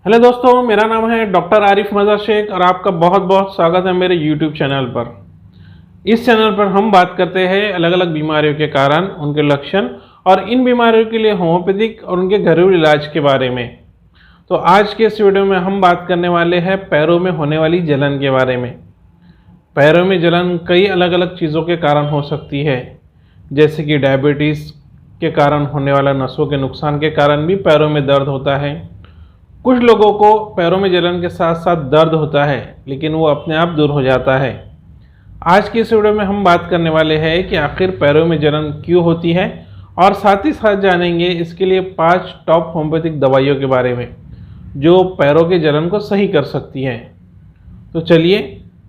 Hello दोस्तों, मेरा नाम है डॉक्टर आरिफ मज़ा शेख और आपका बहुत बहुत स्वागत है मेरे यूट्यूब चैनल पर। इस चैनल पर हम बात करते हैं अलग अलग बीमारियों के कारण, उनके लक्षण और इन बीमारियों के लिए होम्योपैथिक और उनके घरेलू इलाज के बारे में। तो आज के इस वीडियो में हम बात करने वाले हैं पैरों में होने वाली जलन के बारे में। पैरों में जलन कई अलग अलग चीज़ों के कारण हो सकती है, जैसे कि डायबिटीज़ के कारण होने वाला नसों के नुकसान के कारण भी पैरों में दर्द होता है। कुछ लोगों को पैरों में जलन के साथ साथ दर्द होता है, लेकिन वो अपने आप दूर हो जाता है। आज की इस वीडियो में हम बात करने वाले हैं कि आखिर पैरों में जलन क्यों होती है और साथ ही साथ जानेंगे इसके लिए 5 टॉप होम्योपैथिक दवाइयों के बारे में जो पैरों के जलन को सही कर सकती हैं। तो चलिए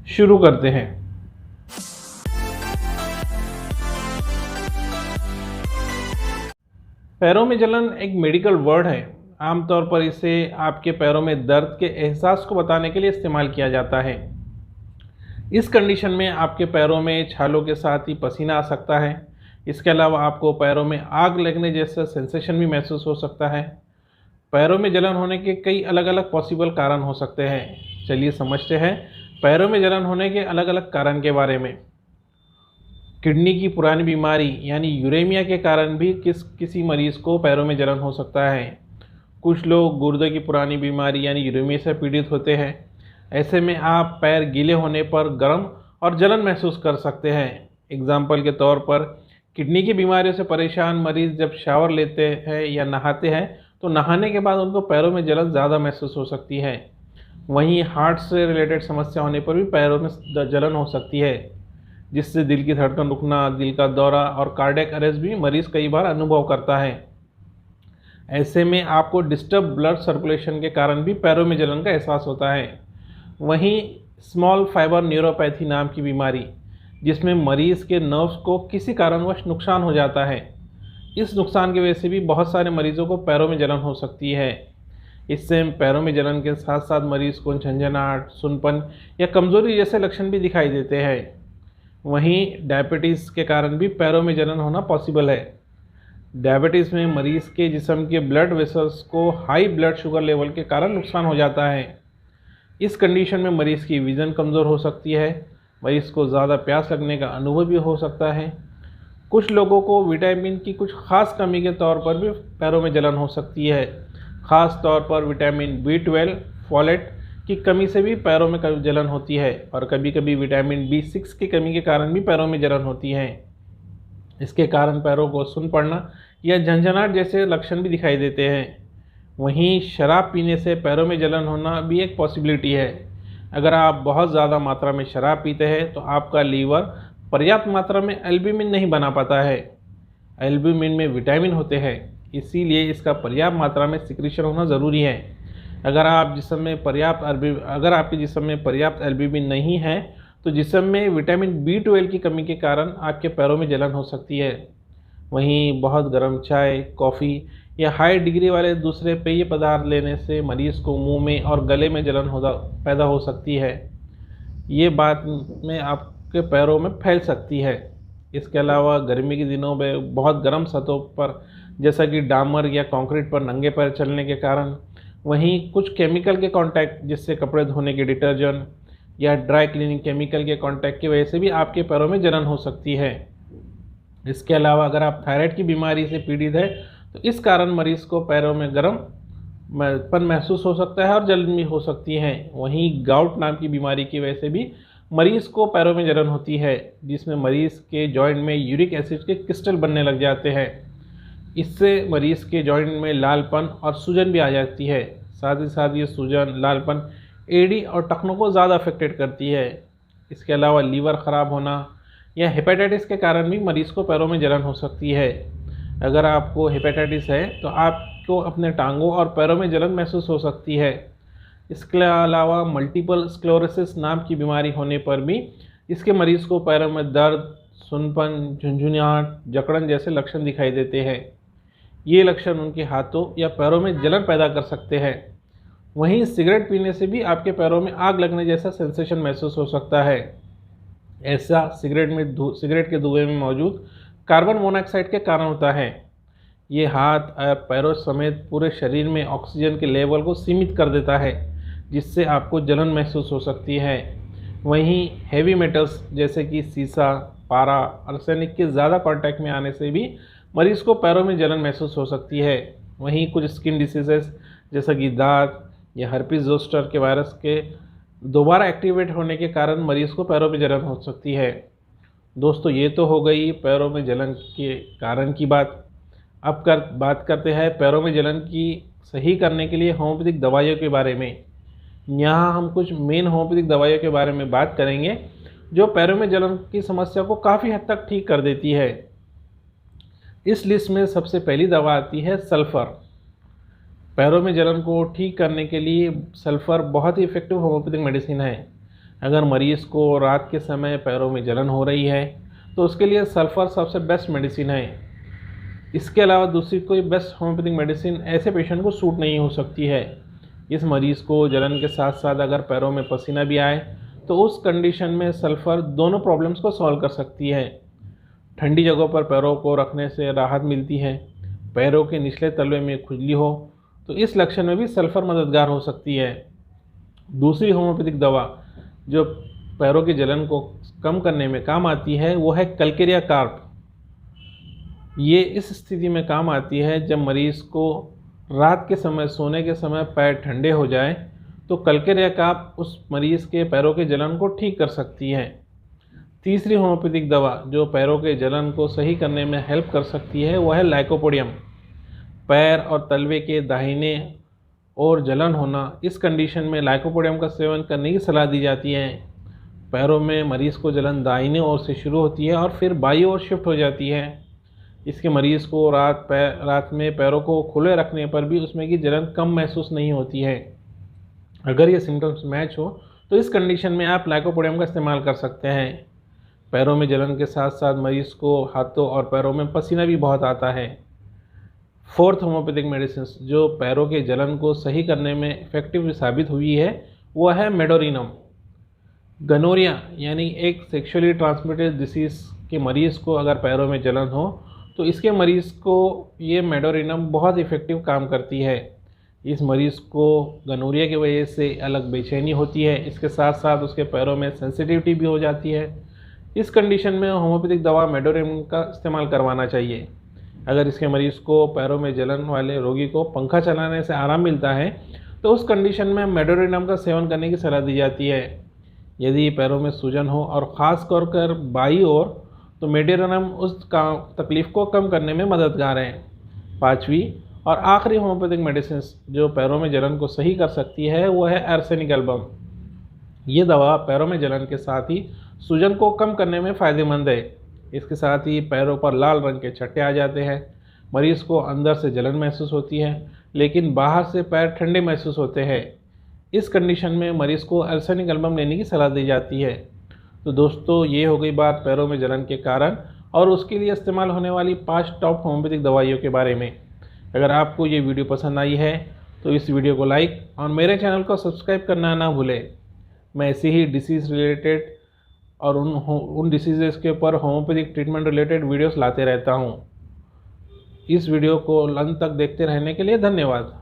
शुरू करते हैं। पैरों में जलन एक मेडिकल वर्ड है। आमतौर पर इसे आपके पैरों में दर्द के एहसास को बताने के लिए इस्तेमाल किया जाता है। इस कंडीशन में आपके पैरों में छालों के साथ ही पसीना आ सकता है। इसके अलावा आपको पैरों में आग लगने जैसा सेंसेशन भी महसूस हो सकता है। पैरों में जलन होने के कई अलग अलग पॉसिबल कारण हो सकते हैं। चलिए समझते हैं पैरों में जलन होने के अलग अलग कारण के बारे में। किडनी की पुरानी बीमारी यानी यूरेमिया के कारण भी किसी मरीज़ को पैरों में जलन हो सकता है। कुछ लोग गुर्दे की पुरानी बीमारी यानी यूरेमिया से पीड़ित होते हैं। ऐसे में आप पैर गीले होने पर गर्म और जलन महसूस कर सकते हैं। एग्जाम्पल के तौर पर किडनी की बीमारियों से परेशान मरीज़ जब शावर लेते हैं या नहाते हैं तो नहाने के बाद उनको पैरों में जलन ज़्यादा महसूस हो सकती है। वहीं हार्ट से रिलेटेड समस्या होने पर भी पैरों में जलन हो सकती है, जिससे दिल की धड़कन रुकना, दिल का दौरा और कार्डियक अरेस्ट भी मरीज़ कई बार अनुभव करता है। ऐसे में आपको डिस्टर्ब ब्लड सर्कुलेशन के कारण भी पैरों में जलन का एहसास होता है। वहीं स्मॉल फाइबर न्यूरोपैथी नाम की बीमारी, जिसमें मरीज़ के नर्व्स को किसी कारणवश नुकसान हो जाता है, इस नुकसान की वजह से भी बहुत सारे मरीज़ों को पैरों में जलन हो सकती है। इससे पैरों में जलन के साथ साथ मरीज़ को झंझनाहट, सुनपन या कमज़ोरी जैसे लक्षण भी दिखाई देते हैं। वहीं डायबिटीज़ के कारण भी पैरों में जलन होना पॉसिबल है। डायबिटीज़ में मरीज़ के जिस्म के ब्लड वेसल्स को हाई ब्लड शुगर लेवल के कारण नुकसान हो जाता है। इस कंडीशन में मरीज़ की विज़न कमज़ोर हो सकती है। मरीज़ को ज़्यादा प्यास लगने का अनुभव भी हो सकता है। कुछ लोगों को विटामिन की कुछ ख़ास कमी के तौर पर भी पैरों में जलन हो सकती है। ख़ास तौर पर विटामिन B12, फोलेट की कमी से भी पैरों में जलन होती है और कभी कभी विटामिन B6 की कमी के कारण भी पैरों में जलन होती है। इसके कारण पैरों को सुन पड़ना या झंझनाहट जैसे लक्षण भी दिखाई देते हैं। वहीं शराब पीने से पैरों में जलन होना भी एक पॉसिबिलिटी है। अगर आप बहुत ज़्यादा मात्रा में शराब पीते हैं तो आपका लीवर पर्याप्त मात्रा में एल्ब्यूमिन नहीं बना पाता है। एल्ब्यूमिन में विटामिन होते हैं, इसीलिए इसका पर्याप्त मात्रा में सिक्रीशन होना ज़रूरी है। अगर आपके जिस्म में पर्याप्त एल्ब्यूमिन नहीं है तो जिस्म में विटामिन B12 की कमी के कारण आपके पैरों में जलन हो सकती है। वहीं बहुत गर्म चाय, कॉफ़ी या हाई डिग्री वाले दूसरे पेय पदार्थ लेने से मरीज़ को मुंह में और गले में जलन पैदा हो सकती है। ये बाद में आपके पैरों में फैल सकती है। इसके अलावा गर्मी के दिनों में बहुत गर्म सतहों पर जैसा कि डामर या कंक्रीट पर नंगे पैर चलने के कारण, वहीं कुछ केमिकल के कांटेक्ट जिससे कपड़े धोने के डिटर्जेंट या ड्राई क्लीनिंग केमिकल के कांटेक्ट की वजह से भी आपके पैरों में जलन हो सकती है। इसके अलावा अगर आप थायराइड की बीमारी से पीड़ित है तो इस कारण मरीज़ को पैरों में गर्मपन महसूस हो सकता है और जलन भी हो सकती है। वहीं गाउट नाम की बीमारी की वजह से भी मरीज़ को पैरों में जलन होती है, जिसमें मरीज़ के जॉइंट में यूरिक एसिड के क्रिस्टल बनने लग जाते हैं। इससे मरीज़ के जॉइंट में लालपन और सूजन भी आ जाती है। साथ ही साथ ये सूजन, लालपन एडी और टखनों को ज़्यादा अफेक्टेड करती है। इसके अलावा लीवर ख़राब होना या हेपेटाइटिस के कारण भी मरीज़ को पैरों में जलन हो सकती है। अगर आपको हेपेटाइटिस है तो आपको अपने टांगों और पैरों में जलन महसूस हो सकती है। इसके अलावा मल्टीपल स्क्लेरोसिस नाम की बीमारी होने पर भी इसके मरीज़ को पैरों में दर्द, सुनपन, झुंझुनाहट, जकड़न जैसे लक्षण दिखाई देते हैं। ये लक्षण उनके हाथों या पैरों में जलन पैदा कर सकते हैं। वहीं सिगरेट पीने से भी आपके पैरों में आग लगने जैसा सेंसेशन महसूस हो सकता है। ऐसा सिगरेट के धुएं में मौजूद कार्बन मोनोऑक्साइड के कारण होता है। ये हाथ और पैरों समेत पूरे शरीर में ऑक्सीजन के लेवल को सीमित कर देता है, जिससे आपको जलन महसूस हो सकती है। वहीं हेवी मेटल्स जैसे कि सीसा, पारा, आर्सेनिक के ज़्यादा कांटेक्ट में आने से भी मरीज़ को पैरों में जलन महसूस हो सकती है। वहीं कुछ स्किन डिसीजेस जैसा कि दाद या हर्पीज जोस्टर के वायरस के दोबारा एक्टिवेट होने के कारण मरीज़ को पैरों में जलन हो सकती है। दोस्तों, ये तो हो गई पैरों में जलन के कारण की बात। अब बात करते हैं पैरों में जलन की सही करने के लिए होम्योपैथिक दवाइयों के बारे में। यहाँ हम कुछ मेन होम्योपैथिक दवाइयों के बारे में बात करेंगे जो पैरों में जलन की समस्या को काफ़ी हद तक ठीक कर देती है। इस लिस्ट में सबसे पहली दवा आती है सल्फ़र। पैरों में जलन को ठीक करने के लिए सल्फ़र बहुत ही इफ़ेक्टिव होम्योपैथिक मेडिसिन है। अगर मरीज़ को रात के समय पैरों में जलन हो रही है तो उसके लिए सल्फ़र सबसे बेस्ट मेडिसिन है। इसके अलावा दूसरी कोई बेस्ट होम्योपैथिक मेडिसिन ऐसे पेशेंट को सूट नहीं हो सकती है। इस मरीज़ को जलन के साथ साथ अगर पैरों में पसीना भी आए तो उस कंडीशन में सल्फ़र दोनों प्रॉब्लम्स को सॉल्व कर सकती है। ठंडी जगहों पर पैरों को रखने से राहत मिलती है। पैरों के निचले तलवे में खुजली हो तो इस लक्षण में भी सल्फ़र मददगार हो सकती है। दूसरी होम्योपैथिक दवा जो पैरों की जलन को कम करने में काम आती है वो है कैलकेरिया कार्प। ये इस स्थिति में काम आती है जब मरीज़ को रात के समय सोने के समय पैर ठंडे हो जाए तो कैलकेरिया कार्प उस मरीज़ के पैरों के जलन को ठीक कर सकती है। तीसरी होम्योपैथिक दवा जो पैरों के जलन को सही करने में हेल्प कर सकती है वो है लाइकोपोडियम। पैर और तलवे के दाहिने और जलन होना, इस कंडीशन में लाइकोपोडियम का सेवन करने की सलाह दी जाती है। पैरों में मरीज़ को जलन दाहिने ओर से शुरू होती है और फिर बाईं ओर शिफ्ट हो जाती है। इसके मरीज़ को रात में पैरों को खुले रखने पर भी उसमें की जलन कम महसूस नहीं होती है। अगर ये सिम्टम्स मैच हो तो इस कंडीशन में आप लाइकोपोडियम का इस्तेमाल कर सकते हैं। पैरों में जलन के साथ साथ मरीज़ को हाथों और पैरों में पसीना भी बहुत आता है। फोर्थ होम्योपैथिक मेडिसिन जो पैरों के जलन को सही करने में इफ़ेक्टिव साबित हुई है वो है मेडोरिनम। गनोरिया यानी एक सेक्सुअली ट्रांसमिटेड डिसीज़ के मरीज़ को अगर पैरों में जलन हो तो इसके मरीज़ को ये मेडोरिनम बहुत इफ़ेक्टिव काम करती है। इस मरीज़ को गनोरिया की वजह से अलग बेचैनी होती है, इसके साथ साथ उसके पैरों में सेंसिटिविटी भी हो जाती है। इस कंडीशन में होम्योपैथिक दवा मेडोरिनम का इस्तेमाल करवाना चाहिए। अगर इसके मरीज़ को पैरों में जलन वाले रोगी को पंखा चलाने से आराम मिलता है तो उस कंडीशन में मेडोरिनम का सेवन करने की सलाह दी जाती है। यदि पैरों में सूजन हो और ख़ास कर बाईं ओर तो मेडोरिनम उस तकलीफ़ को कम करने में मददगार है। पांचवी और आखिरी होम्योपैथिक मेडिसिन जो पैरों में जलन को सही कर सकती है वो है आर्सेनिक एल्बम। ये दवा पैरों में जलन के साथ ही सूजन को कम करने में फ़ायदेमंद है। इसके साथ ही पैरों पर लाल रंग के छट्टे आ जाते हैं। मरीज़ को अंदर से जलन महसूस होती है लेकिन बाहर से पैर ठंडे महसूस होते हैं। इस कंडीशन में मरीज़ को आर्सेनिक एल्बम लेने की सलाह दी जाती है। तो दोस्तों, ये हो गई बात पैरों में जलन के कारण और उसके लिए इस्तेमाल होने वाली 5 टॉप होम्योपैथिक दवाइयों के बारे में। अगर आपको ये वीडियो पसंद आई है तो इस वीडियो को लाइक और मेरे चैनल को सब्सक्राइब करना ना भूलें। मैं ऐसे ही डिसीज़ रिलेटेड और उन डिसीज़ेज़ के ऊपर होम्योपैथिक ट्रीटमेंट रिलेटेड वीडियोस लाते रहता हूँ। इस वीडियो को अंत तक देखते रहने के लिए धन्यवाद।